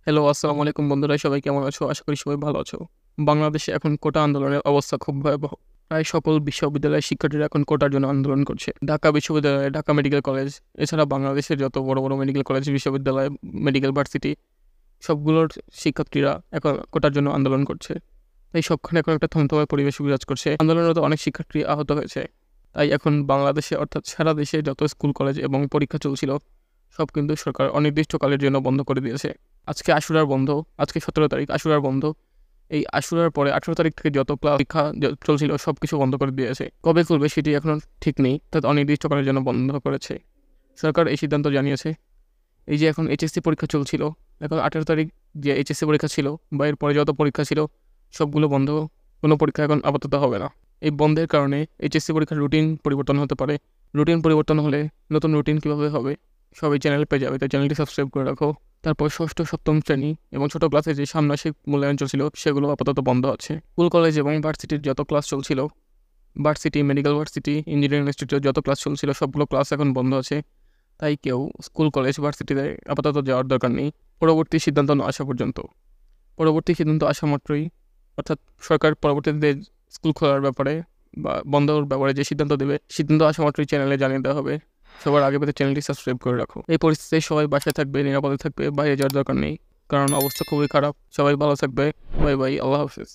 Hello, আসসালামু আলাইকুম বন্ধুরা, সবাই কেমন আছো? আশা করি সবাই ভালো আছো। বাংলাদেশে এখন কোটা আন্দোলনের অবস্থা খুব ভয়াবহ। প্রায় সকল বিশ্ববিদ্যালয়ের শিক্ষার্থীরা এখন কোটার জন্য আন্দোলন করছে। ঢাকা বিশ্ববিদ্যালয়, ঢাকা মেডিকেল কলেজ, এছাড়া বাংলাদেশের যত বড় বড় মেডিকেল কলেজ, বিশ্ববিদ্যালয়, মেডিকেল ভার্সিটি সবগুলোর শিক্ষার্থীরা এখন কোটার জন্য আন্দোলন করছে। তাই সবখানে এখন একটা থমথমে পরিবেশ বিরাজ করছে। আন্দোলনরত অনেক শিক্ষার্থী আহত হয়েছে। তাই এখন বাংলাদেশে অর্থাৎ সারা দেশে যত স্কুল কলেজ এবং পরীক্ষা চলছিল সব কিন্তু সরকার অনির্দিষ্টকালের জন্য বন্ধ করে দিয়েছে। আজকে আশুরার বন্ধ, আজকে 17 তারিখ আশুরার বন্ধ। এই আশুরার পরে 18 তারিখ থেকে যত পরীক্ষা চলছিল সব কিছু বন্ধ করে দিয়েছে। কবে খুলবে সেটি এখনও ঠিক নেই, অর্থাৎ অনির্দিষ্টকালের জন্য বন্ধ করেছে। সরকার এই সিদ্ধান্ত জানিয়েছে। এই যে এখন এইচএসসি পরীক্ষা চলছিল, এখন 18 তারিখ যে এইচএসসি পরীক্ষা ছিল বা এরপরে যত পরীক্ষা ছিল সবগুলো বন্ধ। কোনো পরীক্ষা এখন আপাতত হবে না। এই বন্ধের কারণে এইচএসসি পরীক্ষার রুটিন পরিবর্তন হতে পারে। রুটিন পরিবর্তন হলে নতুন রুটিন কীভাবে হবে সবাই চ্যানেল পেয়ে যাবে, তাই চ্যানেলটি সাবস্ক্রাইব করে রাখো। তারপর ষষ্ঠ সপ্তম শ্রেণী এবং ছোট ক্লাসে যে ষান্মাসিক মূল্যায়ন চলছিল সেগুলো আপাতত বন্ধ আছে। স্কুল কলেজ এবং ভার্সিটির যত ক্লাস চলছিল, ভার্সিটি, মেডিকেল ভার্সিটি, ইঞ্জিনিয়ারিং ইনস্টিটিউটের যত ক্লাস চলছিল সবগুলো ক্লাস এখন বন্ধ আছে। তাই কেউ স্কুল কলেজ ভার্সিটিতে আপাতত যাওয়ার দরকার নেই পরবর্তী সিদ্ধান্ত না আসা পর্যন্ত। পরবর্তী সিদ্ধান্ত আসা মাত্রই, অর্থাৎ সরকার পরবর্তীতে স্কুল খোলার ব্যাপারে বা বন্ধর ব্যাপারে যে সিদ্ধান্ত দেবে, সিদ্ধান্ত আসা মাত্রই চ্যানেলে জানিয়ে দেওয়া হবে। সবার আগে পেতে চ্যানেলটি সাবস্ক্রাইব করে রাখো। এই পরিস্থিতিতে সবাই বাসায় থাকবে, নিরাপদে থাকবে, বাইরে যাওয়ার দরকার নেই, কারণ অবস্থা খুবই খারাপ। সবাই ভালো থাকবে। বাই বাই, আল্লাহ হাফিজ।